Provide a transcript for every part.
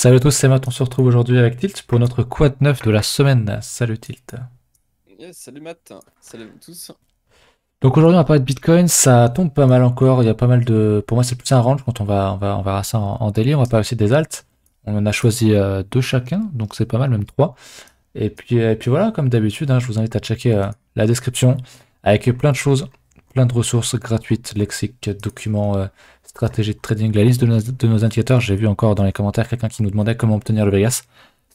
Salut à tous, c'est Matt, on se retrouve aujourd'hui avec Tilt pour notre quad 9 de la semaine. Salut Tilt. Yes, salut Matt, salut à vous tous. Donc aujourd'hui on va parler de Bitcoin, ça tombe pas mal encore, il y a pas mal de... Pour moi c'est plus un range quand on verra ça en daily, on va parler aussi des alts. On en a choisi deux chacun, donc c'est pas mal, même trois. Et puis voilà, comme d'habitude, hein, je vous invite à checker la description avec plein de choses, plein de ressources gratuites, lexiques, documents, stratégie de trading, la liste de nos indicateurs. J'ai vu encore dans les commentaires quelqu'un qui nous demandait comment obtenir le Vegas.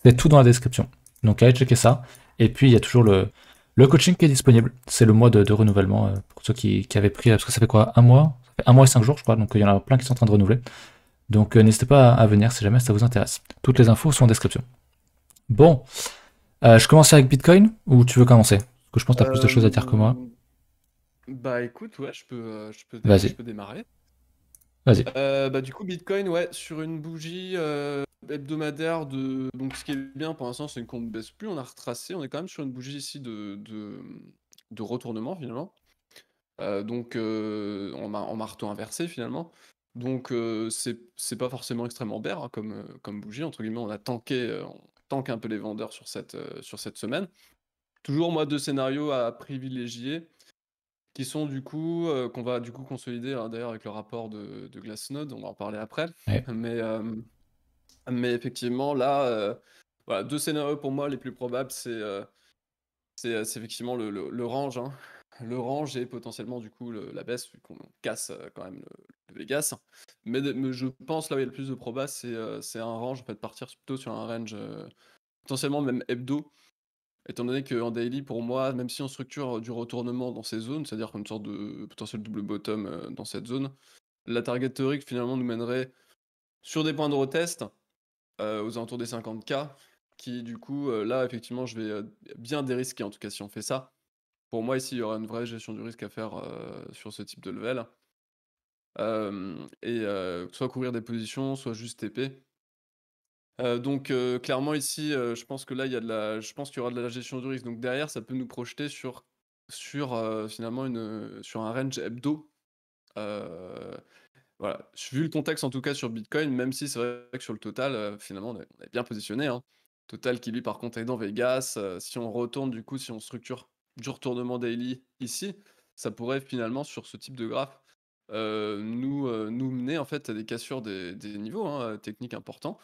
C'est tout dans la description. Donc allez checker ça. Et puis il y a toujours le coaching qui est disponible. C'est le mois de renouvellement pour ceux qui avaient pris, parce que ça fait quoi, un mois? Ça fait un mois et 5 jours, je crois. Donc il y en a plein qui sont en train de renouveler. Donc n'hésitez pas à venir si jamais ça vous intéresse. Toutes les infos sont en description. Bon, je commence avec Bitcoin ou tu veux commencer? Parce que je pense que tu as plus de choses à dire que moi. Euh, Bah écoute, ouais, je Vas-y, peux démarrer. vas-y. Bah du coup, Bitcoin, ouais, sur une bougie hebdomadaire Donc ce qui est bien pour l'instant, c'est qu'on ne baisse plus, on a retracé, on est quand même sur une bougie ici de retournement finalement. En marteau inversé finalement. Donc c'est pas forcément extrêmement bear hein, comme bougie, entre guillemets, on tank un peu les vendeurs sur cette semaine. Toujours, moi, deux scénarios à privilégier, qui sont du coup, qu'on va du coup consolider, hein, d'ailleurs avec le rapport de Glassnode, on va en parler après. Ouais. Mais, mais effectivement, là, voilà, deux scénarios pour moi les plus probables, c'est effectivement le range, hein. Le range et potentiellement du coup la baisse, vu qu'on casse quand même le Vegas. Mais je pense là où il y a le plus de probas, c'est un range, en fait, partir plutôt sur un range potentiellement même hebdo. Étant donné qu'en daily, pour moi, même si on structure du retournement dans ces zones, c'est-à-dire comme une sorte de potentiel double bottom dans cette zone, la target théorique finalement nous mènerait sur des points de retest aux alentours des 50K, qui du coup, là effectivement, je vais bien dérisquer en tout cas si on fait ça. Pour moi, ici, il y aura une vraie gestion du risque à faire sur ce type de level. Soit couvrir des positions, soit juste TP. Clairement ici, je pense que là, je pense qu'il y aura de la gestion du risque. Donc derrière, ça peut nous projeter finalement sur un range hebdo. Heu, voilà, vu le contexte en tout cas sur Bitcoin, même si c'est vrai que sur le total, finalement on est bien positionné, hein. Total qui lui par contre est dans Vegas, si on retourne du coup, si on structure du retournement daily ici, ça pourrait finalement sur ce type de graphe, nous mener en fait à des cassures des niveaux, hein, techniques importants.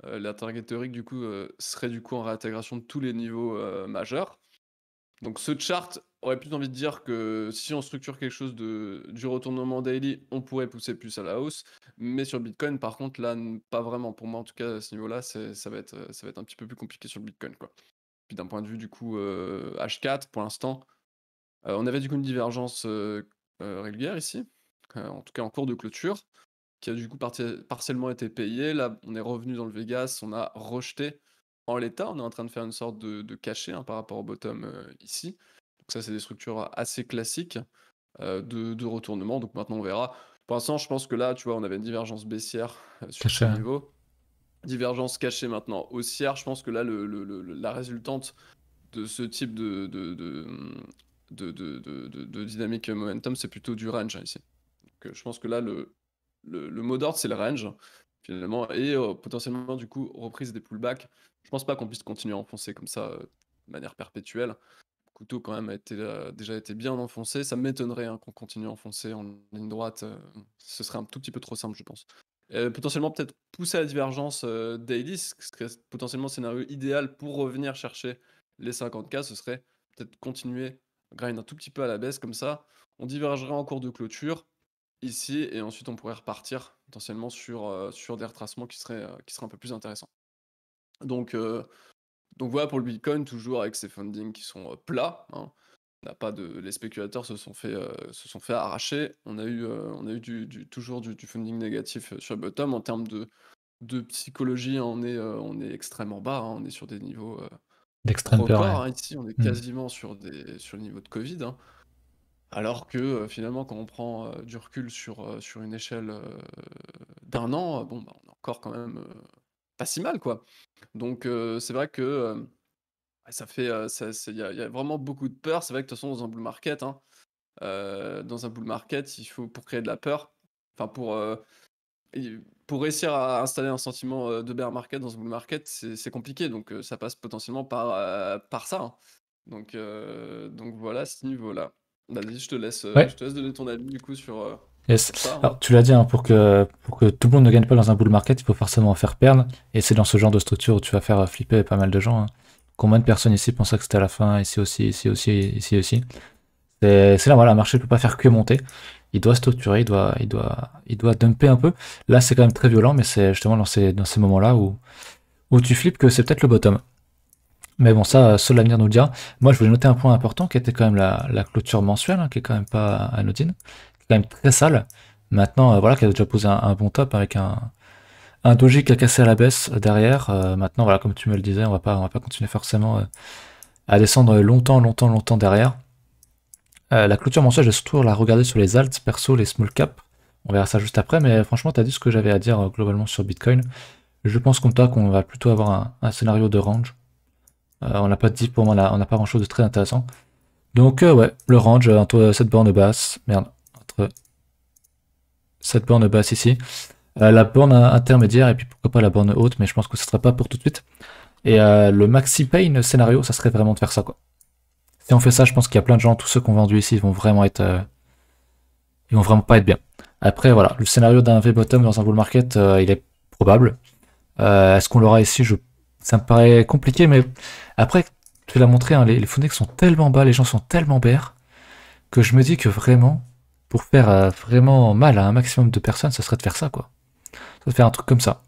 La target théorique du coup, serait du coup en réintégration de tous les niveaux, majeurs. Donc ce chart aurait plus envie de dire que si on structure quelque chose du retournement daily, on pourrait pousser plus à la hausse. Mais sur le Bitcoin, par contre, là, pas vraiment. Pour moi, en tout cas, à ce niveau-là, ça va être un petit peu plus compliqué sur le Bitcoin, quoi. Puis d'un point de vue du coup H4, pour l'instant, on avait du coup une divergence régulière ici, en tout cas en cours de clôture, qui a du coup partiellement été payée. Là, on est revenu dans le Vegas, on a rejeté en l'état, on est en train de faire une sorte de cachet hein, par rapport au bottom ici. Donc ça, c'est des structures assez classiques de retournement. Donc maintenant, on verra. Pour l'instant, je pense que là, tu vois, on avait une divergence baissière sur Caché. ces niveaux. Divergence cachée maintenant haussière. Je pense que là, la résultante de ce type de dynamique momentum, c'est plutôt du range hein, ici. Donc, je pense que là, le mot d'ordre, c'est le range, finalement, et potentiellement, du coup, reprise des pullbacks. Je pense pas qu'on puisse continuer à enfoncer comme ça de manière perpétuelle. Le couteau, quand même, déjà été bien enfoncé. Ça m'étonnerait hein, qu'on continue à enfoncer en ligne droite. Ce serait un tout petit peu trop simple, je pense. Potentiellement, peut-être pousser à la divergence daily, ce serait potentiellement le scénario idéal pour revenir chercher les 50K. Ce serait peut-être continuer, grind un tout petit peu à la baisse, comme ça. On divergerait en cours de clôture ici, et ensuite on pourrait repartir potentiellement sur des retracements qui seraient un peu plus intéressants. Donc, euh, donc voilà pour le Bitcoin, toujours avec ces fundings qui sont plats, hein. On n'a pas les spéculateurs se sont fait arracher. On a eu toujours du funding négatif sur le bottom. En termes de psychologie, on est extrêmement bas, hein. On est sur des niveaux D'extrême peur, ouais. records, hein. Ici, on est Hmm. quasiment sur le niveau de Covid, hein. Alors que finalement, quand on prend du recul sur une échelle d'un an, bon, bah, on est encore quand même pas si mal, quoi. Donc c'est vrai que ça fait, il y a vraiment beaucoup de peur. C'est vrai que de toute façon, dans un bull market, hein, dans un bull market, il faut pour créer de la peur, enfin pour réussir à installer un sentiment, de bear market dans ce bull market, c'est compliqué donc ça passe potentiellement par ça, hein. Donc voilà ce niveau-là. Vas-y, Ouais, je te laisse donner ton avis du coup yes. sur ça, hein. Alors, tu l'as dit, hein, pour que tout le monde ne gagne pas dans un bull market, il faut forcément en faire perdre. Et c'est dans ce genre de structure où tu vas faire flipper pas mal de gens, hein. Combien de personnes ici pensaient que c'était à la fin, ici aussi, ici aussi, ici aussi. C'est là, voilà, le marché ne peut pas faire que monter. Il doit structurer, il doit dumper un peu. Là, c'est quand même très violent, mais c'est justement dans ces moments-là où tu flippes que c'est peut-être le bottom. Mais bon, ça, seul l'avenir nous le dira. Moi, je voulais noter un point important qui était quand même la clôture mensuelle, hein, qui est quand même pas anodine, qui est quand même très sale. Maintenant, voilà, qui a déjà posé un bon top avec un doji qui a cassé à la baisse derrière. Maintenant, voilà, comme tu me le disais, on va pas continuer forcément à descendre longtemps, longtemps, longtemps derrière. La clôture mensuelle, je vais surtout la regarder sur les alts, perso, les small cap. On verra ça juste après, mais franchement, tu as dit ce que j'avais à dire globalement sur Bitcoin. Je pense comme toi qu'on va plutôt avoir un scénario de range. On n'a pas dit, pour moi, on n'a pas grand chose de très intéressant. Donc, ouais, le range entre cette borne basse, merde, entre cette borne basse ici, la borne intermédiaire et puis pourquoi pas la borne haute, mais je pense que ce sera pas pour tout de suite. Et le maxi pain scénario, ça serait vraiment de faire ça, quoi. Si on fait ça, je pense qu'il y a plein de gens, tous ceux qui ont vendu ici, ils vont vraiment pas être bien. Après, voilà, le scénario d'un V-bottom dans un bull market, il est probable. Est-ce qu'on l'aura ici? Ça me paraît compliqué, mais après, tu l'as montré, hein, les Fundex sont tellement bas, les gens sont tellement bers, que je me dis que vraiment, pour faire vraiment mal à un maximum de personnes, ça serait de faire ça, quoi. Ça serait de faire un truc comme ça.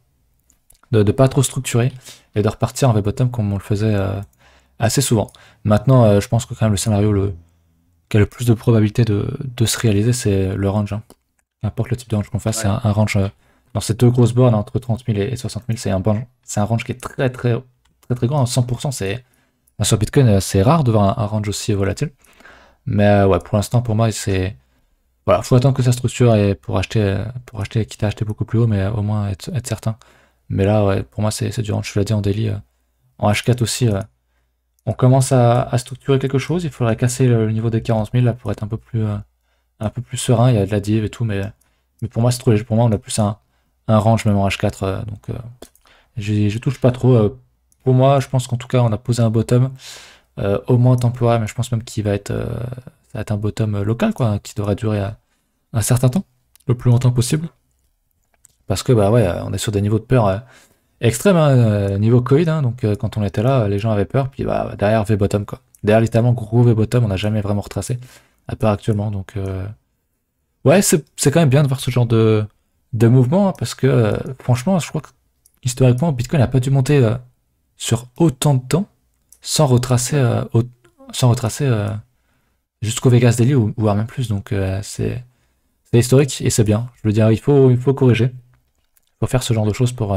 De pas trop structurer et de repartir en V-bottom comme on le faisait assez souvent. Maintenant, je pense que quand même le scénario qui a le plus de probabilité de se réaliser, c'est le range, hein. N'importe le type de range qu'on fasse, c'est Ouais. un range dans ces deux grosses bornes entre 30 000 et 60 000, c'est un range qui est très très très très grand. 100%, sur Bitcoin, c'est rare de voir un range aussi volatile. Mais ouais, pour l'instant, pour moi, voilà, faut attendre que ça structure et pour acheter, quitte à acheter beaucoup plus haut, mais au moins être certain. Mais là, ouais, pour moi, c'est du range. Je l'ai dit en daily, en H4 aussi, on commence à structurer quelque chose. Il faudrait casser le niveau des 40 000 là pour être un peu plus serein. Il y a de la div et tout, mais pour moi, c'est trop léger. Pour moi, on a plus un range même en H4. Donc, je touche pas trop. Pour moi, je pense qu'en tout cas, on a posé un bottom, au moins temporaire, mais je pense même qu'il ça va être un bottom local, quoi, qui devrait durer un certain temps, le plus longtemps possible. Parce que, bah ouais, on est sur des niveaux de peur extrêmes, hein, niveau Covid, hein, donc quand on était là, les gens avaient peur, puis bah, derrière V-bottom, quoi. Derrière, littéralement, gros V-bottom, on n'a jamais vraiment retracé, à part actuellement, donc ouais, c'est quand même bien de voir ce genre de mouvement, hein, parce que franchement, je crois que historiquement, Bitcoin n'a pas dû monter sur autant de temps sans retracer, Ouais. jusqu'au Vegas Daily ou voire même plus. Donc c'est historique et c'est bien. Je veux dire, il faut corriger. Il faut faire ce genre de choses pour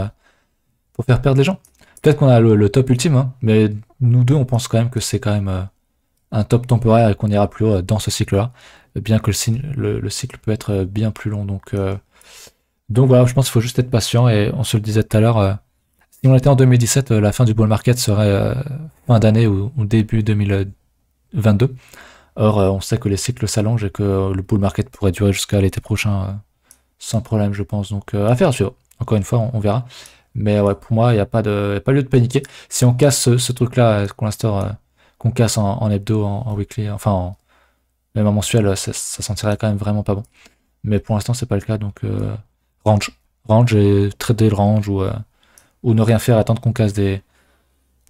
faire perdre les gens. Peut-être qu'on a le top ultime, hein, mais nous deux, on pense quand même que c'est quand même un top temporaire et qu'on ira plus haut dans ce cycle-là. Bien que le cycle peut être bien plus long. Donc voilà, je pense qu'il faut juste être patient et on se le disait tout à l'heure. Si on était en 2017, la fin du bull market serait fin d'année ou début 2022. Or, on sait que les cycles s'allongent et que le bull market pourrait durer jusqu'à l'été prochain sans problème, je pense. Donc, affaire à suivre. Encore une fois, on verra. Mais ouais, pour moi, il n'y a pas lieu de paniquer. Si on casse ce truc-là, qu'on casse en hebdo, en weekly, enfin, même en mensuel, ça sentirait quand même vraiment pas bon. Mais pour l'instant, c'est pas le cas. Donc, range. Range et trader le range ou ne rien faire, attendre qu'on casse des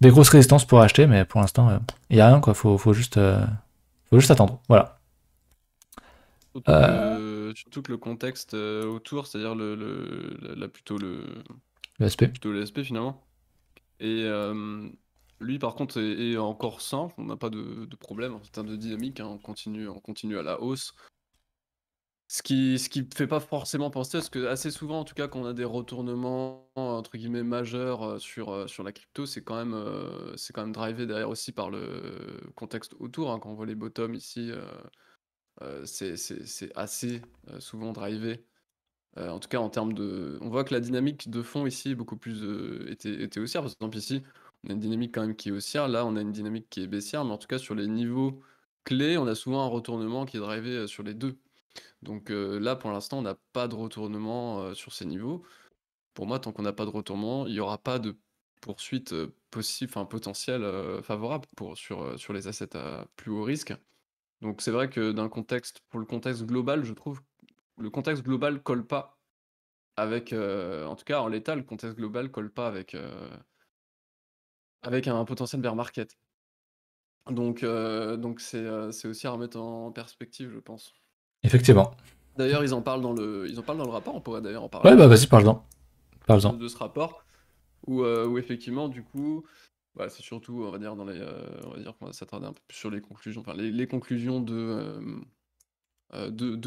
grosses résistances pour acheter. Mais pour l'instant, il n'y a rien, quoi. Faut juste attendre. Voilà. Euh, Surtout que le contexte autour, c'est-à-dire plutôt le SP. plutôt le SP finalement. Et lui, par contre, est encore sain. On n'a pas de problème en termes de dynamique, hein. On continue à la hausse. Ce qui fait pas forcément penser, parce que assez souvent, en tout cas, quand on a des retournements entre guillemets majeurs sur la crypto, c'est quand même drivé derrière aussi par le contexte autour, hein. Quand on voit les bottoms ici, c'est assez souvent drivé. En tout cas, en termes de. On voit que la dynamique de fond ici est beaucoup plus était haussière. Par exemple, ici, on a une dynamique quand même qui est haussière. Là, on a une dynamique qui est baissière. Mais en tout cas, sur les niveaux clés, on a souvent un retournement qui est drivé sur les deux. Donc là, pour l'instant, on n'a pas de retournement sur ces niveaux. pour moi, tant qu'on n'a pas de retournement, il n'y aura pas de poursuite possible, enfin potentielle favorable sur les assets à plus haut risque. Donc c'est vrai que pour le contexte global, je trouve le contexte global colle pas avec, en tout cas en l'état, le contexte global colle pas avec un potentiel bear market. Donc c'est aussi à remettre en perspective, je pense. Effectivement. D'ailleurs, ils en parlent dans le rapport, on pourrait d'ailleurs en Ouais, parler bah vas-y, parle-en. Parle-en. de ce rapport où effectivement, du coup, bah, c'est surtout, on va dire, on va dire qu'on va s'attarder un peu plus sur les conclusions, enfin les conclusions de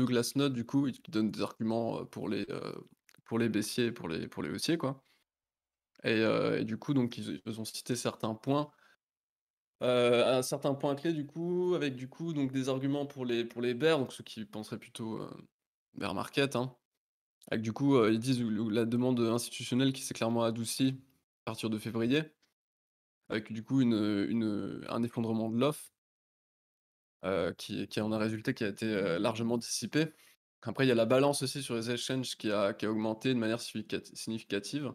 Glassnode, du coup, qui donnent des arguments pour les baissiers et pour les haussiers, quoi. Et du coup, donc, ils ont cité certains points. Un certain point clé du coup, avec du coup donc des arguments pour les bears, donc ceux qui penseraient plutôt, bear market, hein. Avec du coup, ils disent la demande institutionnelle qui s'est clairement adoucie à partir de février, avec du coup un effondrement de l'offre, qui en a résulté, qui a été, largement dissipé. Après il y a la balance aussi sur les exchanges qui a augmenté de manière significative.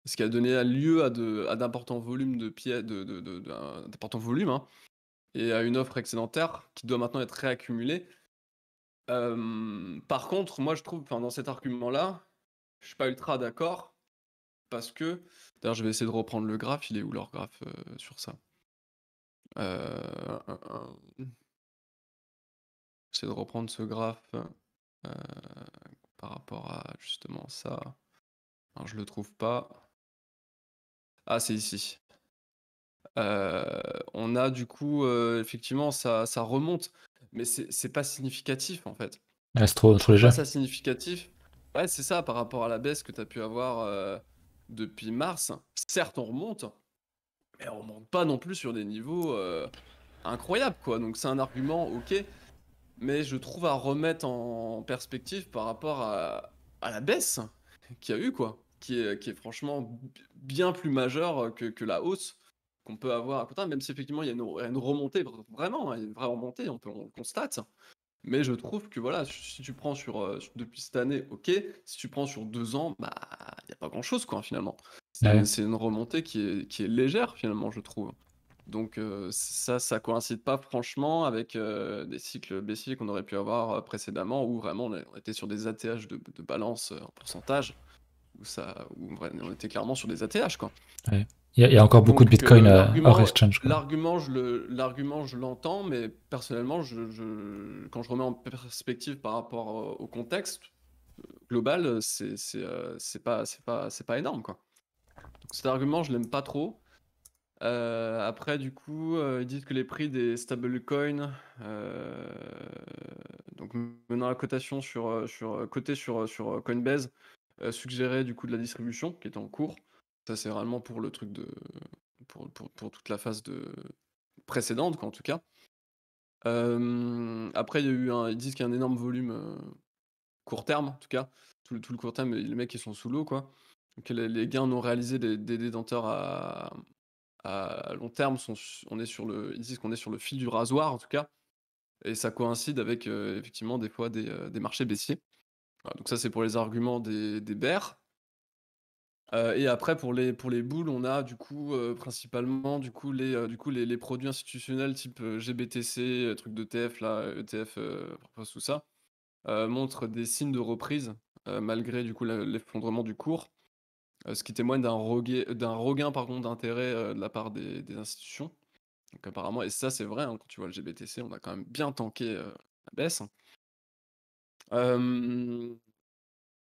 Ce qui a donné lieu à d'importants volumes de pièces d'importants volumes, hein. Et à une offre excédentaire qui doit maintenant être réaccumulée. Par contre, moi je trouve, enfin dans cet argument-là, je suis pas ultra d'accord parce que d'ailleurs je vais essayer de reprendre le graphe, il est où leur graphe, sur ça? Hein, hein. J'essaie de reprendre ce graphe, par rapport à justement ça. Alors je le trouve pas. Ah, c'est ici. On a du coup, effectivement ça remonte, mais c'est pas significatif en fait. Ouais, c'est Je trop trouve léger. pas ça significatif. Ouais, c'est ça, par rapport à la baisse que tu as pu avoir depuis mars. Certes, on remonte, mais on remonte pas non plus sur des niveaux incroyables, quoi. Donc c'est un argument, ok, mais je trouve à remettre en perspective par rapport à la baisse qu'il y a eu, quoi. Qui est franchement bien plus majeure que la hausse qu'on peut avoir à côté, même si effectivement il y a une remontée, vraiment, hein, il y a une vraie remontée, on le constate. Mais je trouve que voilà, si tu prends depuis cette année, OK. Si tu prends sur 2 ans, bah, il y a pas grand-chose quoi, finalement. Ouais. C'est une remontée qui est légère finalement, je trouve. Donc ça coïncide pas franchement avec, des cycles baissiers qu'on aurait pu avoir, précédemment où vraiment on était sur des ATH de balance, en pourcentage, on était clairement sur des ATH quoi. Ouais. Il y a encore beaucoup de Donc Bitcoin hors exchange, quoi. l'argument, je l'entends, mais personnellement, quand je remets en perspective par rapport au contexte global, c'est pas énorme, quoi. Donc cet argument, je l'aime pas trop. Après, du coup, ils disent que les prix des stablecoins, donc menant la cotation coté sur Coinbase, suggéraient du coup de la distribution qui est en cours. Ça, c'est vraiment pour le truc pour toute la phase précédente, quoi, en tout cas. Après, ils disent qu'il y a un énorme volume court terme, en tout cas. Tout le court terme, les mecs, ils sont sous l'eau, quoi. Donc, les gains non réalisés des détenteurs à long terme ils disent qu'on est sur le fil du rasoir, en tout cas. Et ça coïncide avec effectivement des fois des marchés baissiers. Voilà, donc ça, c'est pour les arguments des bears. Et après pour les bulls, on a du coup, principalement les produits institutionnels type, GBTC, trucs d'ETF là, ETF, propose tout ça, montrent des signes de reprise, malgré du coup l'effondrement du cours, ce qui témoigne d'un regain pardon d'intérêt, de la part des institutions. Donc apparemment et ça c'est vrai, hein, quand tu vois le GBTC, on a quand même bien tanké, la baisse. Hem,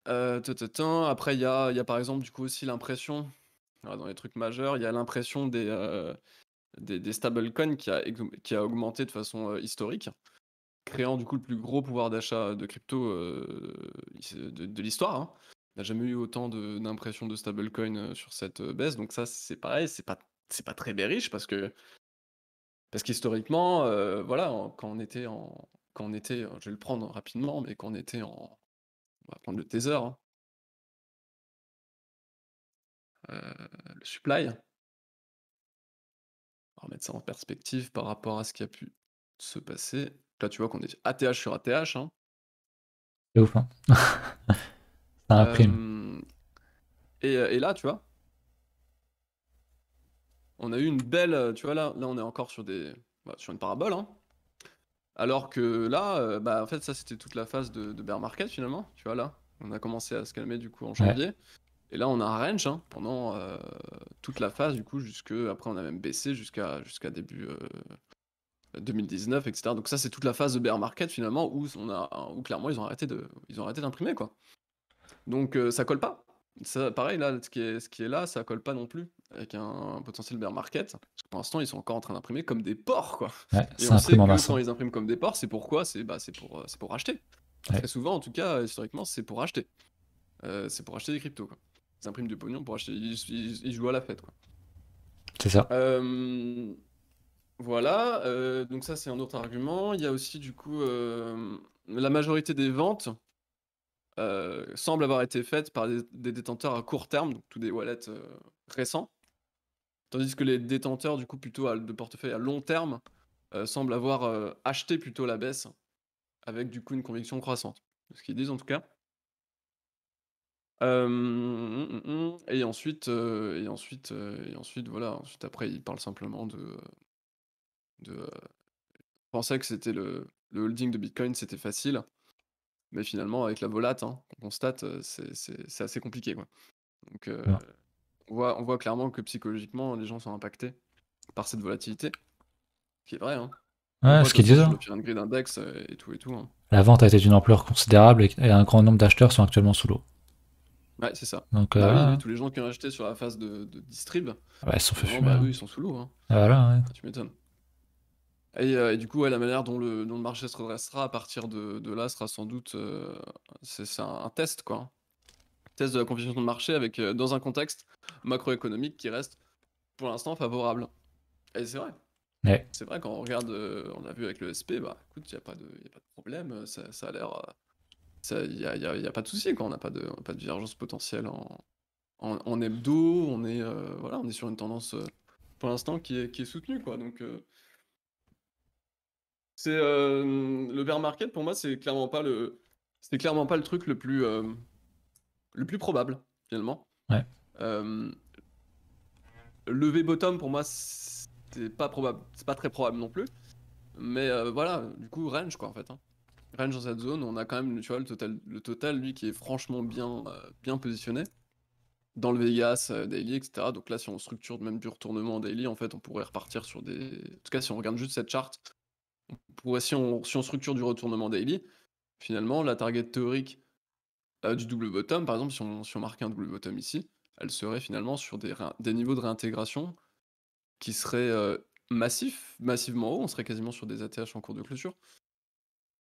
Après il y a par exemple du coup aussi l'impression, dans les trucs majeurs, il y a l'impression des stablecoins qui a augmenté de façon, historique, créant du coup le plus gros pouvoir d'achat de crypto, de l'histoire, hein. On n'a jamais eu autant d'impressions de stablecoins, sur cette, baisse, donc ça c'est pareil, c'est pas très bearish parce qu'historiquement, voilà, quand on était, je vais le prendre rapidement, mais quand on va prendre le Tether, hein, le supply. On va remettre ça en perspective par rapport à ce qui a pu se passer. Là, tu vois qu'on est ATH sur ATH, hein. C'est ouf, hein. Ça imprime. Hem, Et là, tu vois, on a eu une belle, tu vois, là on est encore sur sur une parabole, hein. Alors que là, bah, en fait, ça c'était toute la phase de bear market finalement, tu vois là. On a commencé à se calmer du coup en Ouais. janvier. Et là on a un range hein, pendant toute la phase du coup, après on a même baissé jusqu'à début 2019, etc. Donc ça c'est toute la phase de bear market finalement où clairement ils ont arrêté d'imprimer quoi. Donc ça colle pas. Ça, pareil là, ce qui est là, ça colle pas non plus avec un potentiel bear market. Parce que pour l'instant ils sont encore en train d'imprimer comme des porcs quoi. Ouais, Et ça on sait imprime en que masse, quand hein. ils impriment comme des porcs, c'est pourquoi? C'est pour acheter. Très Ouais, souvent, en tout cas, historiquement, c'est pour acheter. C'est pour acheter des cryptos, quoi. Ils impriment du pognon pour acheter. Ils jouent à la fête, quoi. c'est ça. Euh, voilà. Donc ça, c'est un autre argument. Il y a aussi, du coup, la majorité des ventes semblent avoir été faites par des détenteurs à court terme, donc tous des wallets récents. Tandis que les détenteurs, du coup, plutôt de portefeuille à long terme, semblent avoir acheté plutôt la baisse, avec du coup une conviction croissante. C'est ce qu'ils disent en tout cas. Et ensuite, voilà, ensuite après il parle simplement de pensait que c'était le holding de Bitcoin, c'était facile, mais finalement avec la volate, hein, qu'on constate, c'est assez compliqué, quoi. Donc Ouais, on voit clairement que psychologiquement les gens sont impactés par cette volatilité, qui est vrai, hein. On le ouais, voit ce de toute qu'ils façon disent, sur hein. le Fear and Greed Index, et tout, hein. La vente a été d'une ampleur considérable et un grand nombre d'acheteurs sont actuellement sous l'eau. Ouais, c'est ça. Donc, Bah oui, tous les gens qui ont acheté sur la phase de distrib, ouais, ils se sont fait finalement, fumer, bah hein. eux, ils sont sous l'eau, hein. Ah, voilà, ouais. Ah, tu m'étonnes. Et du coup, ouais, la manière dont le marché se redressera à partir de là sera sans doute, c'est un test, quoi, hein. Test de la confiance dans le marché avec, dans un contexte macroéconomique qui reste, pour l'instant, favorable. Et c'est vrai. Ouais, C'est vrai quand on regarde, on l'a vu avec le SP, bah, écoute, il y a pas de problème, ça a l'air, il y a pas de souci, quoi. On n'a pas de divergence potentielle en hebdo. Voilà, on est sur une tendance, pour l'instant qui est soutenue, quoi. Donc le bear market pour moi, c'est clairement pas le truc le plus probable, finalement. ouais, Hem, lever bottom pour moi, c'est pas probable. C'est pas très probable non plus. Mais voilà, du coup, range quoi, en fait, hein. Range dans cette zone, on a quand même, tu vois, le total lui, qui est franchement bien positionné dans le Vegas, daily, et cetera. Donc là, si on structure même du retournement en daily, en fait, on pourrait repartir sur des en tout cas, si on regarde juste cette chart, si on structure du retournement daily, finalement, la target théorique du double bottom, par exemple, si on marquait un double bottom ici, elle serait finalement sur des niveaux de réintégration qui seraient massivement hauts. On serait quasiment sur des ATH en cours de clôture.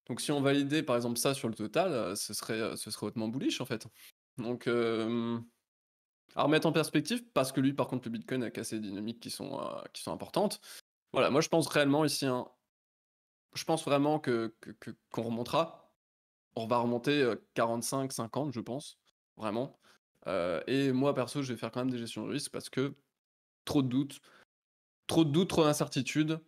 Donc si on validait par exemple ça sur le total, ce serait hautement bullish en fait. Donc à remettre en perspective, parce que lui par contre le Bitcoin a cassé des dynamiques qui sont importantes. Voilà, moi je pense réellement ici, hein, je pense vraiment qu'on remontera. On va remonter 45, 50, je pense, vraiment. Et moi, perso, je vais faire quand même des gestions de risque parce que trop de doutes, trop d'incertitudes.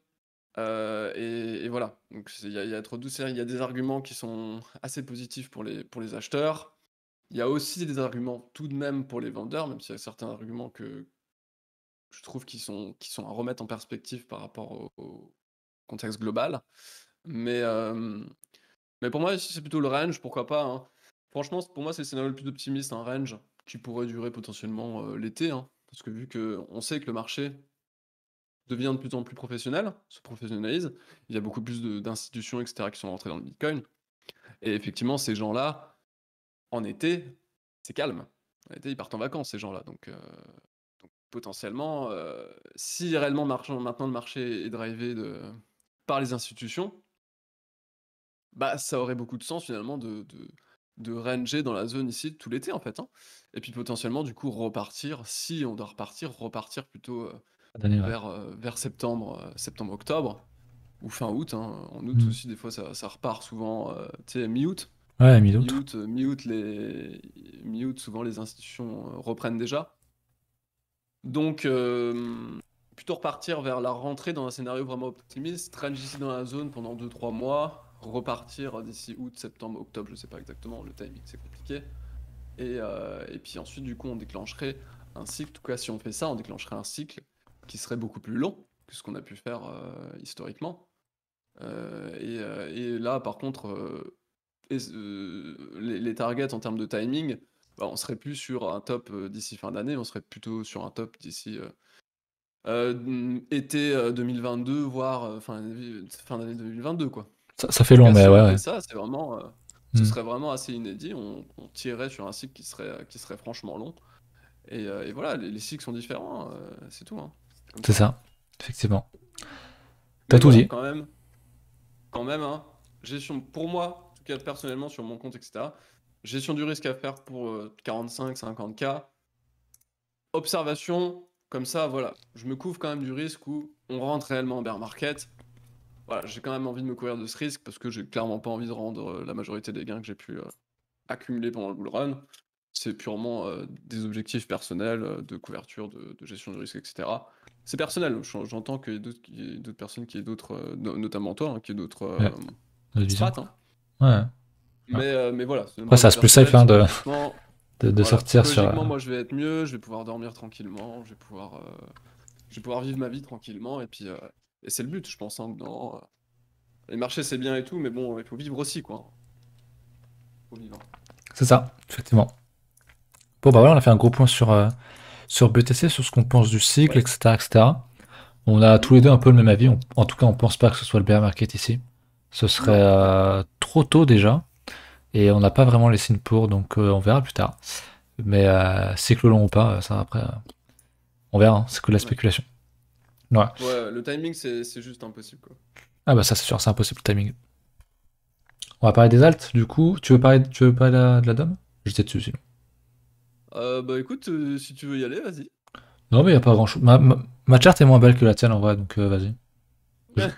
Et voilà. Donc, il y a trop de doutes. Il y a des arguments qui sont assez positifs pour les acheteurs. Il y a aussi des arguments tout de même pour les vendeurs, même s'il y a certains arguments que je trouve qui sont à remettre en perspective par rapport au contexte global. Mais, mais pour moi, si c'est plutôt le range, pourquoi pas, hein. Franchement, pour moi, c'est le scénario le plus optimiste, un range qui pourrait durer potentiellement l'été, hein. Parce que vu qu'on sait que le marché devient de plus en plus professionnel, se professionnalise, il y a beaucoup plus d'institutions, etc., qui sont rentrées dans le Bitcoin. Et effectivement, ces gens-là, en été, c'est calme. En été, ils partent en vacances, ces gens-là. Donc potentiellement, si réellement maintenant le marché est drivé par les institutions, bah, ça aurait beaucoup de sens finalement de ranger dans la zone ici tout l'été en fait, hein. Et puis potentiellement du coup repartir, si on doit repartir plutôt fin d'année, ouais. vers septembre-octobre ou fin août, hein. En août Hmm. aussi des fois ça repart souvent, tu sais, mi-août. Ouais, mi-août. Mi-août souvent les institutions reprennent déjà. Donc plutôt repartir vers la rentrée dans un scénario vraiment optimiste, range ici dans la zone pendant 2-3 mois, repartir d'ici août, septembre, octobre, je sais pas exactement, le timing c'est compliqué. Et puis ensuite, du coup, on déclencherait un cycle. En tout cas, si on fait ça, on déclencherait un cycle qui serait beaucoup plus long que ce qu'on a pu faire historiquement. Et là, par contre, les targets en termes de timing, bah, on serait plus sur un top d'ici fin d'année, on serait plutôt sur un top d'ici été 2022, voire fin d'année 2022, quoi. Ça En fait tout long, cas, mais si ouais, on ouais. fait ça, c'est vraiment, ce Hmm. serait vraiment assez inédit. On tirerait sur un cycle qui serait franchement long. Et voilà, les cycles sont différents, c'est tout, hein. C'est comme C'est ça. ça, effectivement. T'as Mais tout voilà, dit. quand même, hein, pour moi, en tout cas personnellement sur mon compte, etc., gestion du risque à faire pour 45-50K. Observation, comme ça, voilà, je me couvre quand même du risque où on rentre réellement en bear market. Voilà, j'ai quand même envie de me couvrir de ce risque parce que j'ai clairement pas envie de rendre la majorité des gains que j'ai pu accumuler pendant le bull run. C'est purement des objectifs personnels de couverture, de gestion du risque, etc. C'est personnel, j'entends qu'il y ait d'autres personnes qui aient d'autres, notamment toi, hein, qui aient d'autres Ouais, notre vision. strats, hein. Ouais. Ouais. Mais voilà, c'est Après, mon ça avis reste plus safe personnel, hein, psychologiquement. de Voilà, sortir sur. psychologiquement, moi je vais être mieux, je vais pouvoir dormir tranquillement, je vais pouvoir vivre ma vie tranquillement, et puis et c'est le but, je pense, hein, les marchés c'est bien et tout, mais bon, il faut vivre aussi, quoi. Faut vivre. C'est ça, effectivement. Bon, bah voilà, on a fait un gros point sur BTC, sur ce qu'on pense du cycle, Ouais. etc., etc. On a tous Mhm. les deux un peu le même avis. En tout cas, on pense pas que ce soit le bear market ici. Ce serait Non, ouais. trop tôt déjà. Et on n'a pas vraiment les signes pour, donc on verra plus tard. Mais cycle long ou pas, ça après, on verra, hein, c'est que de la Ouais. spéculation. Ouais. Ouais, le timing c'est juste impossible, quoi. Ah bah ça c'est sûr, c'est impossible le timing. On va parler des alts, du coup. Tu veux parler de la DOM? J'étais dessus sinon. Bah écoute, si tu veux y aller, vas-y. Non mais y a pas grand chose. Ma charte est moins belle que la tienne en vrai, donc vas-y.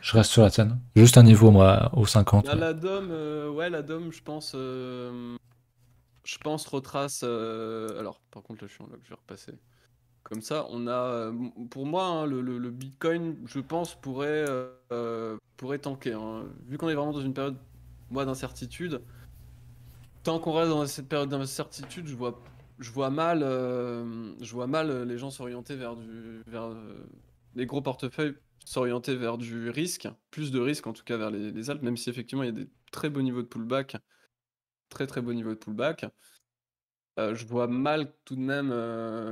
Je reste sur la tienne. Juste un niveau moi au 50, Ah, mais. la DOM, ouais, la DOM, je pense retrace. Alors, par contre, là, je suis en log, je vais repasser. Comme ça, on a, pour moi, hein, le Bitcoin, je pense, pourrait tanker, hein. Vu qu'on est vraiment dans une période, moi, d'incertitude, tant qu'on reste dans cette période d'incertitude, je vois mal les gens s'orienter les gros portefeuilles s'orienter vers du risque, plus de risque en tout cas vers les alts, même si effectivement il y a des très beaux niveaux de pullback, très très beaux niveaux de pullback. Je vois mal tout de même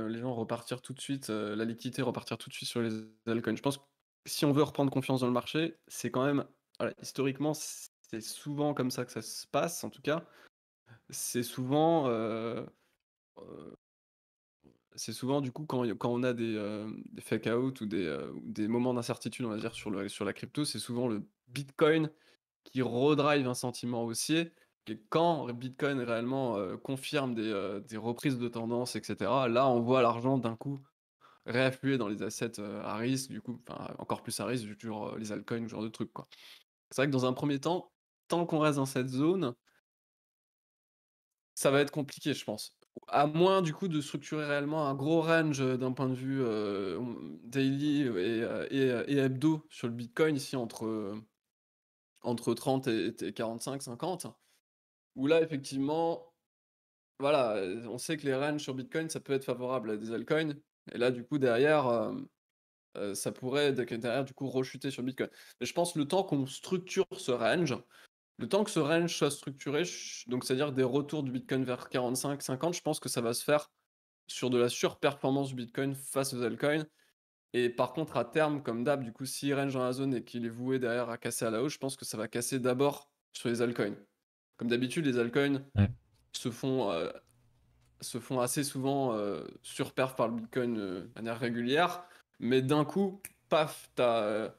les gens repartir tout de suite, la liquidité repartir tout de suite sur les altcoins. Je pense que si on veut reprendre confiance dans le marché, c'est quand même, voilà, historiquement, c'est souvent comme ça que ça se passe, en tout cas. C'est souvent, heu, c'est souvent du coup quand on a des fake out ou des moments d'incertitude, on va dire, sur la crypto, c'est souvent le Bitcoin qui redrive un sentiment haussier. Et quand Bitcoin réellement confirme des reprises de tendance, etc., là on voit l'argent d'un coup réaffluer dans les assets à risque, du coup, enfin encore plus à risque, du genre les altcoins, ce genre de trucs, quoi. C'est vrai que dans un premier temps, tant qu'on reste dans cette zone, ça va être compliqué, je pense. À moins du coup de structurer réellement un gros range d'un point de vue daily et hebdo sur le Bitcoin ici entre 30 et 45-50. Où là effectivement, voilà, on sait que les ranges sur Bitcoin ça peut être favorable à des altcoins. Et là du coup derrière, ça pourrait derrière du coup rechuter sur Bitcoin. Mais je pense le temps qu'on structure ce range, le temps que ce range soit structuré, donc c'est-à-dire des retours du Bitcoin vers 45-50, je pense que ça va se faire sur de la surperformance du Bitcoin face aux altcoins. Et par contre, à terme, comme d'hab, du coup, s'il range dans la zone et qu'il est voué derrière à casser à la hausse, je pense que ça va casser d'abord sur les altcoins. Comme d'habitude, les altcoins Ouais. se font, euh, se font assez souvent surperf par le Bitcoin de manière régulière. Mais d'un coup, paf, t'as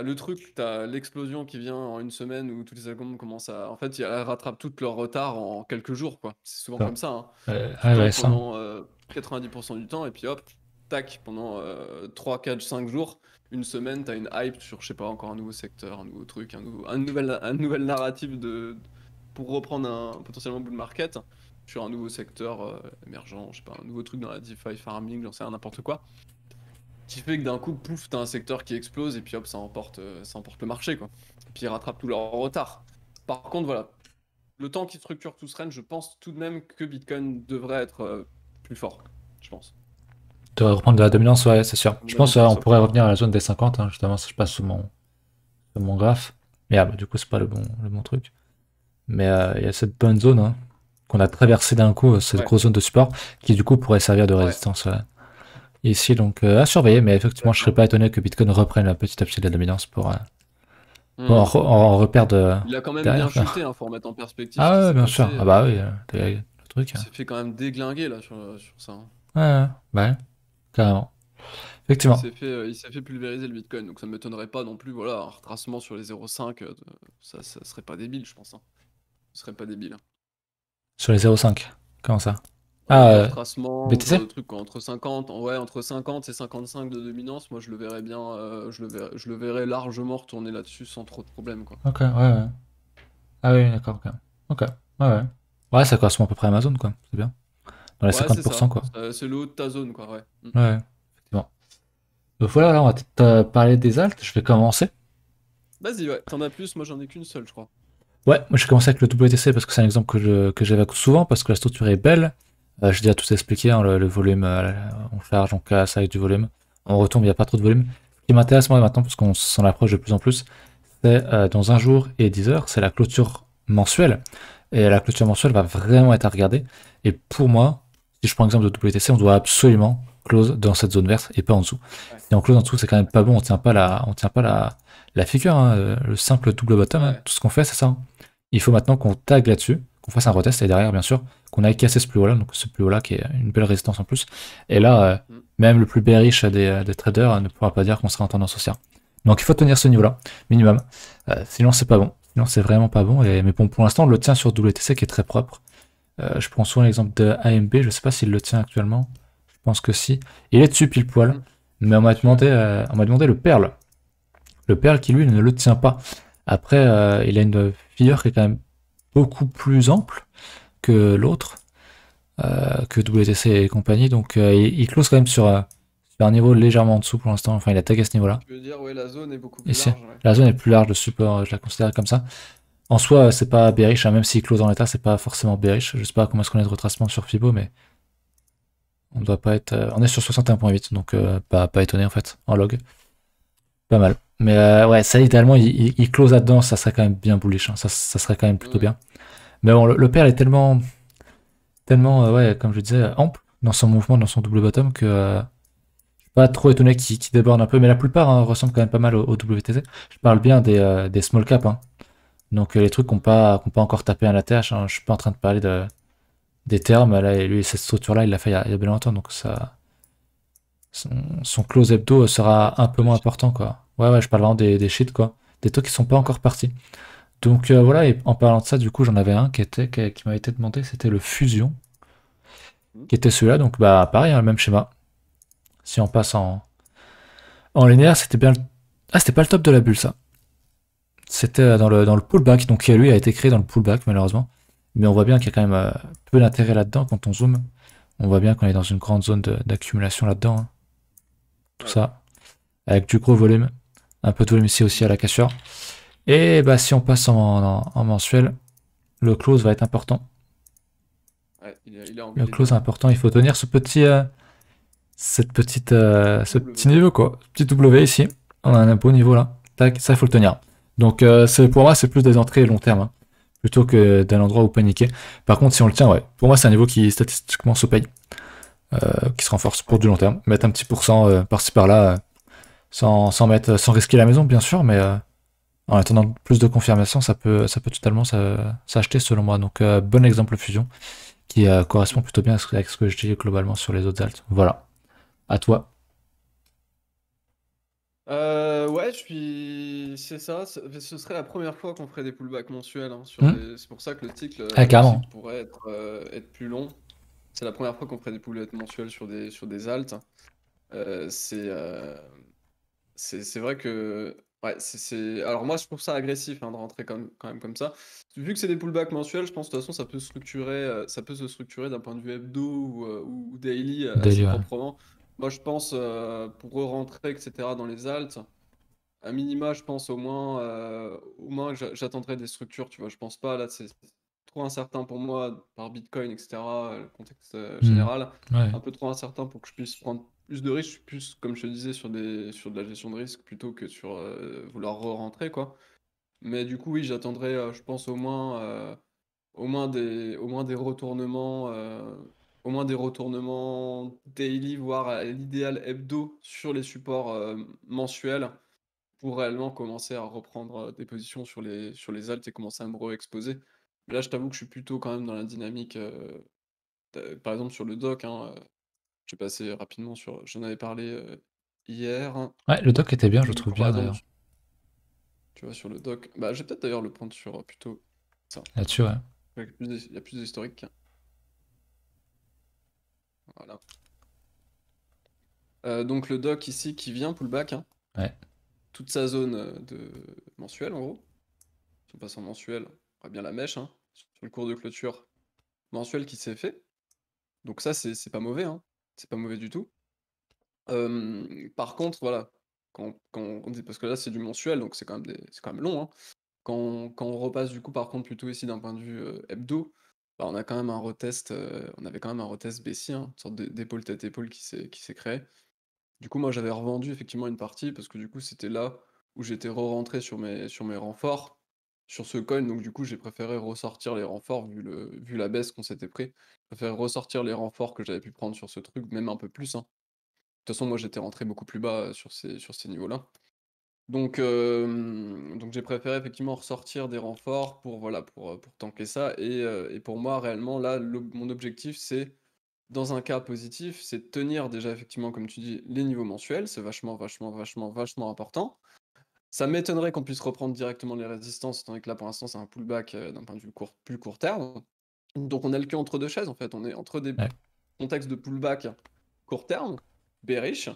le truc, t'as l'explosion qui vient en une semaine où tous les albums commencent à. En fait, elles rattrapent tout leur retard en quelques jours, quoi. C'est souvent Ça. comme ça, hein. Tu Ouais, tankes ça. pendant 90% du temps, et puis hop, tac, pendant 3, 4, 5 jours, une semaine, t'as une hype sur, je sais pas, encore un nouveau secteur, un nouveau truc, un nouvel narratif pour reprendre un potentiellement bull market sur un nouveau secteur émergent, je sais pas, un nouveau truc dans la DeFi farming, j'en sais rien, n'importe quoi. Qui fait que d'un coup, pouf, t'as un secteur qui explose et puis hop, ça emporte le marché, quoi. Et puis ils rattrapent tout leur retard. Par contre, voilà. le temps qu'il structure tout ce range, je pense tout de même que Bitcoin devrait être plus fort, je pense. De reprendre de la dominance, ouais, c'est sûr. Je La pense dominance on soit plus pourrait forte. revenir à la zone des 50, hein, justement, si je passe sur mon graphe. Mais du coup, c'est pas le bon truc. Mais il y a cette bonne zone hein, qu'on a traversée d'un coup, cette Ouais, grosse zone de support, qui du coup pourrait servir de ouais, résistance ici. Donc à surveiller, mais effectivement, je serais d'accord. pas étonné que Bitcoin reprenne petit à petit de la dominance pour Hmm. en repère Il a quand même bien derrière. Quoi. chuté, hein, faut remettre en perspective ce Ah qui ouais, s'est bien passé. sûr. Ah bah oui, le truc. Il s'est fait quand même déglinguer là sur ça, hein. Ouais, bah ouais, carrément. Effectivement. Il s'est fait pulvériser le Bitcoin, donc ça ne m'étonnerait pas non plus, voilà, un retracement sur les 0,5, ça serait pas débile, je pense, hein. Ce serait pas débile, hein. Sur les 0,5. Comment ça? De Ah, retracement, BTC? truc entre 50, ouais, entre 50 et 55 de dominance, moi je le verrais bien, je le verrais largement retourner là-dessus sans trop de problèmes, quoi. Ok, ouais, ouais. Ah oui, d'accord, ok. Ok, ouais, ouais. Ouais, ça correspond à peu près à Amazon, quoi. C'est bien. Dans les Ouais, c'est 50%, ça, quoi. c'est le haut de ta zone, quoi, ouais. Ouais, ouais, effectivement. Donc voilà, là, on va peut-être parler des alts. Je vais commencer. Vas-y, ouais, t'en as plus, moi j'en ai qu'une seule, je crois. Ouais, moi j'ai commencé avec le WTC parce que c'est un exemple que j'évoque souvent, parce que la structure est belle. J'ai déjà tout expliqué, hein, le volume, on charge, on casse avec du volume. On retombe, il n'y a pas trop de volume. Ce qui m'intéresse moi maintenant, parce qu'on s'en approche de plus en plus, c'est dans un jour et 10 heures, c'est la clôture mensuelle. Et la clôture mensuelle va vraiment être à regarder. Et pour moi, si je prends l'exemple de WTC, on doit absolument close dans cette zone verte et pas en dessous. Ouais, Si on close en dessous, c'est quand même pas bon, on tient pas la figure, hein, le simple double bottom, hein, ouais. tout ce qu'on fait, c'est ça. Hein. Il faut maintenant qu'on tag là-dessus, qu'on fasse un retest et derrière, bien sûr, qu'on aille casser ce plus haut-là, donc ce plus haut-là qui est une belle résistance en plus. Et là, Mm. même le plus bearish des traders ne pourra pas dire qu'on sera en tendance haussière. Donc il faut tenir ce niveau-là, minimum. Sinon, c'est pas bon. Sinon, c'est vraiment pas bon. Mais bon, pour l'instant, on le tient sur WTC qui est très propre. Je prends souvent l'exemple de AMB, je sais pas s'il le tient actuellement. Je pense que si. Il est dessus pile poil. Mm. Mais Dessus, ouais. on m'a demandé le Perle. Le Perle qui lui ne le tient pas. Après, il a une figure qui est quand même beaucoup plus ample que l'autre, que WTC et compagnie. Donc il close quand même sur un niveau légèrement en dessous pour l'instant. Enfin, il a tagué ce niveau-là. Tu veux dire, ouais, la zone est beaucoup plus Ici. large, ouais. La zone est plus large de support, je la considère comme ça. En soi, c'est pas bearish, hein, même s'il close en l'état, c'est pas forcément bearish. Je sais pas comment est-ce qu'on est de retracement sur Fibo, mais on doit pas être. On est sur 61.8, donc pas étonné en fait, en log. Pas mal. Mais ouais, ça idéalement, il close là-dedans, ça serait quand même bien bullish, hein. Ça serait quand même plutôt Ouais. bien. Mais bon, le pair est tellement ouais, comme je disais, ample dans son mouvement, dans son double bottom, que je suis pas trop étonné qu'il déborde un peu. Mais la plupart hein, ressemblent quand même pas mal au WTC. Je parle bien des small caps, hein. Donc les trucs qu'on pas encore tapé à la TH, hein. Je suis pas en train de parler des termes. Là, et lui, cette structure-là, il l'a fait il y a bien longtemps, donc son close hebdo Ouais, sera un c'est peu pas les moins shit. important, quoi. Ouais, ouais, je parle vraiment des shit, quoi. Des trucs qui sont pas Ouais. encore partis. Donc voilà, et en parlant de ça, du coup, j'en avais un qui m'avait été demandé, c'était le Fusion, Mm. qui était celui-là. Donc bah pareil, hein, le même schéma. Si on passe en linéaire, c'était bien. Ah, c'était pas le top de la bulle, ça. C'était dans le pullback, donc lui a été créé dans le pullback, malheureusement. Mais on voit bien qu'il y a quand même peu d'intérêt là-dedans quand on zoome. On voit bien qu'on est dans une grande zone d'accumulation là-dedans, hein. Tout Ouais. ça, avec du gros volume. Un peu de volume ici aussi à la cassure. Et bah si on passe en mensuel, le close va être important. Ouais, Le il est close est bien. important, il faut tenir ce petit W. niveau quoi, ce petit W ici. On a un beau niveau là. Tac, ça il faut le tenir. Donc pour moi c'est plus des entrées long terme hein, plutôt que d'un endroit où paniquer. Par contre si on le tient ouais, pour moi c'est un niveau qui statistiquement se paye, qui se renforce pour Ouais. du long terme. Mettre un petit pourcent par-ci par-là, sans risquer la maison bien sûr, mais en attendant plus de confirmation, ça peut totalement s'acheter selon moi. Donc bon exemple fusion qui correspond plutôt bien avec ce que je dis globalement sur les autres alts. Voilà. À toi. Ouais, c'est ça. Ce serait la première fois qu'on ferait des pullbacks mensuels, hein, Hmm. C'est pour ça que Ah, le carrément. cycle pourrait être plus long. C'est la première fois qu'on ferait des pullbacks mensuels sur des alts. Euh, c'est euh, c'est vrai que. Ouais, alors moi, je trouve ça agressif hein, de rentrer quand même comme ça. Vu que c'est des pullbacks mensuels, je pense de toute façon, ça peut se structurer d'un point de vue hebdo ou daily assez Daily, ouais. proprement. Moi, je pense pour re-rentrer, etc., dans les alts. À minima, je pense au moins que j'attendrai des structures, tu vois. Je pense pas, là, c'est trop incertain pour moi par Bitcoin, etc., le contexte Hmm. général, Ouais. un peu trop incertain pour que je puisse prendre plus de risques, je suis plus, comme je te disais, sur de la gestion de risque plutôt que sur vouloir re-rentrer, quoi. Mais du coup, oui, j'attendrai, je pense, au moins des retournements, daily, voire à l'idéal hebdo sur les supports mensuels pour réellement commencer à reprendre des positions sur les alts et commencer à me re-exposer. Mais là, je t'avoue que je suis plutôt quand même dans la dynamique, par exemple sur le doc, hein, je vais passer rapidement sur, j'en avais parlé hier, Ouais, le doc était bien, je le où, trouve par bien exemple, d'ailleurs. tu vois, sur le doc, bah, je vais peut-être d'ailleurs le prendre sur plutôt ça. Là-dessus, ouais. Il y a plus d'historique. Voilà. Donc le doc ici qui vient pullback, hein, Ouais. toute sa zone de mensuel en gros. Si on passe en mensuel, on voit bien la mèche, hein, sur le cours de clôture mensuel qui s'est fait. Donc ça, c'est pas mauvais, hein. C'est pas mauvais du tout. Par contre, voilà, quand on dit, parce que là c'est du mensuel, donc c'est quand même long, hein. Quand on repasse du coup par contre plutôt ici d'un point de vue hebdo, bah, on a quand même un retest, on avait quand même un retest baissier, hein, une sorte d'épaule tête-épaule qui s'est créé. Du coup, moi, j'avais revendu effectivement une partie parce que du coup, c'était là où j'étais re-rentré sur mes renforts, sur ce coin. Donc, du coup, j'ai préféré ressortir les renforts vu la baisse qu'on s'était pris. Je préfère ressortir les renforts que j'avais pu prendre sur ce truc, même un peu plus, hein. De toute façon, moi, j'étais rentré beaucoup plus bas sur ces niveaux-là. Donc j'ai préféré effectivement ressortir des renforts pour tanker ça. Et pour moi, réellement, là, mon objectif, c'est dans un cas positif, c'est de tenir déjà effectivement, comme tu dis, les niveaux mensuels, c'est vachement important. Ça m'étonnerait qu'on puisse reprendre directement les résistances, étant donné que là pour l'instant c'est un pullback d'un point de vue plus court terme. Donc on a le cul entre deux chaises en fait, on est entre des Ouais. contextes de pullback court terme, bearish,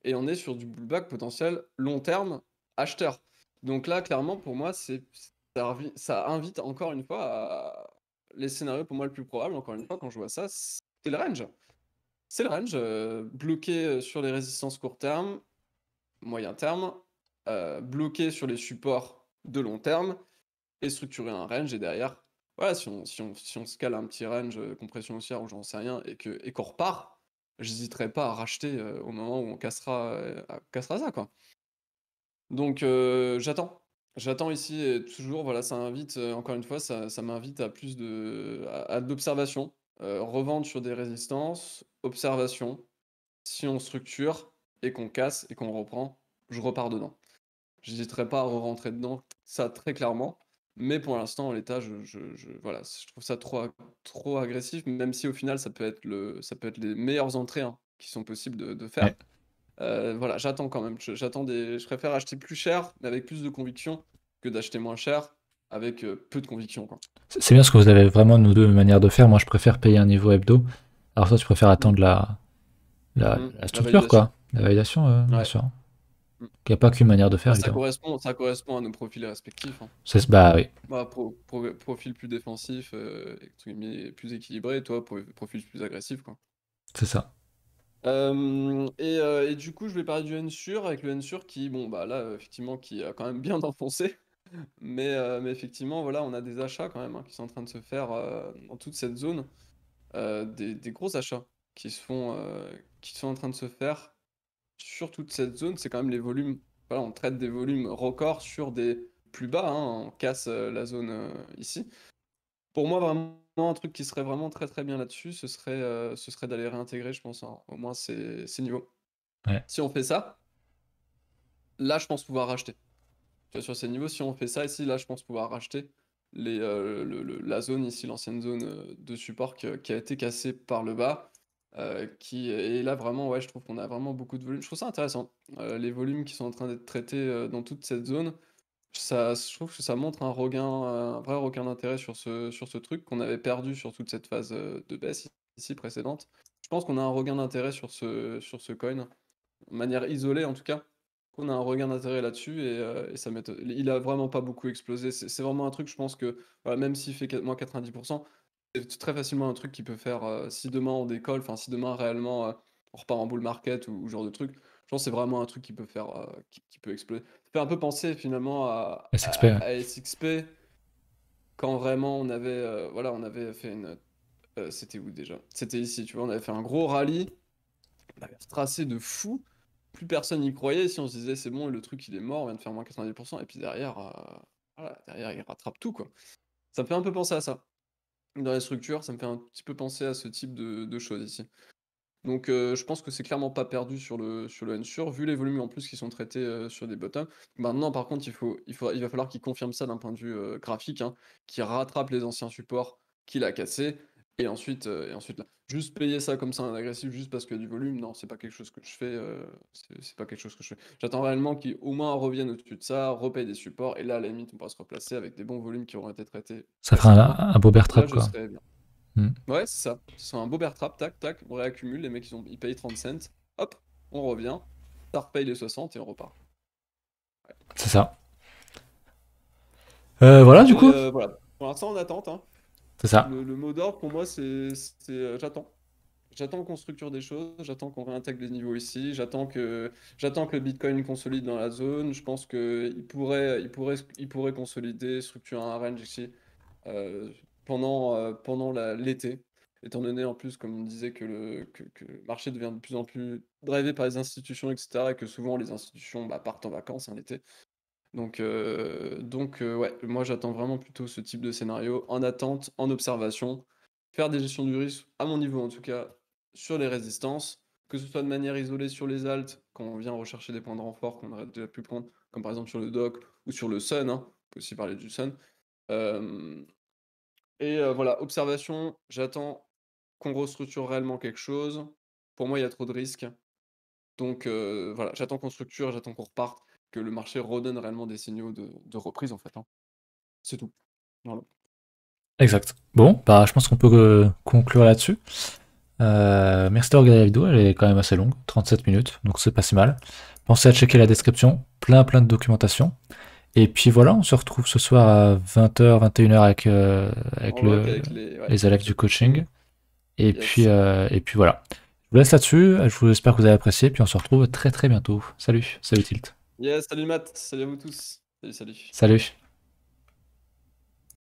et on est sur du pullback potentiel long terme, acheteur. Donc là clairement pour moi ça invite encore une fois à les scénarios pour moi le plus probable, encore une fois quand je vois ça, c'est le range. C'est le range, bloqué, sur les résistances court terme, moyen terme, bloqué sur les supports de long terme et structurer un range et derrière, voilà, si on se cale un petit range, compression haussière ou j'en sais rien et qu'on repart, j'hésiterai pas à racheter, au moment où cassera ça, quoi. Donc j'attends. J'attends ici et toujours, voilà, ça invite, encore une fois, ça m'invite à plus à de l'observation, revendre sur des résistances, observation. Si on structure et qu'on casse et qu'on reprend, je repars dedans. J'hésiterai pas à re-rentrer dedans, ça très clairement. Mais pour l'instant, en l'état, voilà, je trouve ça trop agressif, même si au final, ça peut être les meilleures entrées hein, qui sont possibles de Ouais. faire. Voilà, j'attends quand même. Je préfère acheter plus cher, mais avec plus de conviction, que d'acheter moins cher avec peu de conviction, quoi. C'est bien parce que vous avez vraiment nous deux une manière de faire. Moi, je préfère payer un niveau hebdo. Alors toi, tu préfères Mm, attendre mm. la La structure, validation. quoi. La validation, bien Ouais. sûr. Mm. Il n'y a pas qu'une manière de faire, Bah, évidemment. ça correspond à nos profils respectifs, hein. Bah oui, Bah, profil plus défensif, entre guillemets, plus équilibré, toi, profil plus agressif, quoi. c'est ça. Et du coup, je vais parler du Ensure, avec le Ensure qui, bon, bah là, effectivement, qui a quand même bien enfoncé. Mais effectivement, voilà, on a des achats quand même hein, qui sont en train de se faire dans toute cette zone. Des gros achats qui sont en train de se faire sur toute cette zone. C'est quand même les volumes. Voilà, on traite des volumes records sur des plus bas, hein, on casse la zone ici. Pour moi, vraiment, un truc qui serait vraiment très très bien là-dessus, ce serait d'aller réintégrer, je pense, hein, au moins ces niveaux. Ouais. Si on fait ça, là, je pense pouvoir racheter. Tu vois, sur ces niveaux, si on fait ça ici, là, je pense pouvoir racheter la zone ici, l'ancienne zone de support qui a été cassée par le bas. Et là, vraiment, ouais, je trouve qu'on a vraiment beaucoup de volume. Je trouve ça intéressant. Les volumes qui sont en train d'être traités dans toute cette zone, je trouve que ça montre un vrai regain d'intérêt sur ce truc qu'on avait perdu sur toute cette phase de baisse ici précédente. Je pense qu'on a un regain d'intérêt sur ce coin, de manière isolée en tout cas. On a un regain d'intérêt là-dessus et ça m'étonne. Il a vraiment pas beaucoup explosé. C'est vraiment un truc, je pense que voilà, même s'il fait moins 90%, c'est très facilement un truc qui peut faire, si demain on décolle, enfin si demain réellement on repart en bull market ou ce genre de truc, je pense que c'est vraiment un truc qui peut faire, qui peut exploser. Ça fait un peu penser finalement SXP, ouais. à SXP, quand vraiment voilà, on avait fait c'était où déjà? C'était ici, tu vois, on avait fait un gros rallye, on avait tracé de fou, plus personne n'y croyait, si on se disait c'est bon, le truc il est mort, on vient de faire moins 90%, et puis derrière, voilà, derrière il rattrape tout, quoi. Ça me fait un peu penser à ça. Dans les structures, ça me fait un petit peu penser à ce type de choses ici. Donc je pense que c'est clairement pas perdu sur le Ensure, vu les volumes en plus qui sont traités, sur des bottoms. Maintenant par contre il va falloir qu'il confirme ça d'un point de vue, graphique, hein, qu'il rattrape les anciens supports qu'il a cassés et ensuite là. Juste payer ça comme ça en agressif juste parce qu'il y a du volume, non, c'est pas quelque chose que je fais, c'est pas quelque chose que je fais. J'attends réellement qu'il au moins revienne au-dessus de ça, repaye des supports et là à la limite on pourra se replacer avec des bons volumes qui auront été traités Ça fera facilement. un beau bear Là trap, je quoi. serai bien. Hmm. Ouais, c'est ça. C'est un beau bear trap, tac, tac, on réaccumule, les mecs ils payent 30 cents, hop, on revient, ça repaye les 60 et on repart. C'est ça. Voilà, du Et coup. voilà, pour l'instant en attente, hein. C'est ça. Le mot d'ordre pour moi c'est j'attends. J'attends qu'on structure des choses, j'attends qu'on réintègre les niveaux ici, j'attends que le Bitcoin consolide dans la zone. Je pense qu'il pourrait consolider, structurer un range ici pendant l'été, étant donné en plus, comme on disait, que le marché devient de plus en plus drivé par les institutions, etc., et que souvent les institutions partent en vacances, hein, l'été. Donc, ouais, moi j'attends vraiment plutôt ce type de scénario, en attente, en observation, faire des gestions du risque, à mon niveau en tout cas, sur les résistances, que ce soit de manière isolée sur les alts, quand on vient rechercher des points de renfort qu'on aurait déjà pu prendre, comme par exemple sur le DOC ou sur le Sun, hein, on peut aussi parler du Sun. Euh, voilà, observation, j'attends qu'on restructure réellement quelque chose. Pour moi, il y a trop de risques. Donc voilà, j'attends qu'on structure, j'attends qu'on reparte, que le marché redonne réellement des signaux de reprise en fait, hein. C'est tout. Voilà. Exact. Bon, bah, je pense qu'on peut conclure là-dessus. Merci d'avoir regardé la vidéo, elle est quand même assez longue, 37 minutes, donc c'est pas si mal. Pensez à checker la description, plein de documentation. Et puis voilà, on se retrouve ce soir à 20h, 21h avec En lock avec ouais, les élèves avec le du coaching. coaching. Yes. Et puis voilà. Je vous laisse là-dessus, j'espère que vous avez apprécié, puis on se retrouve très bientôt. Salut Tilt. Yes, salut Matt, salut à vous tous. Salut, salut. Salut.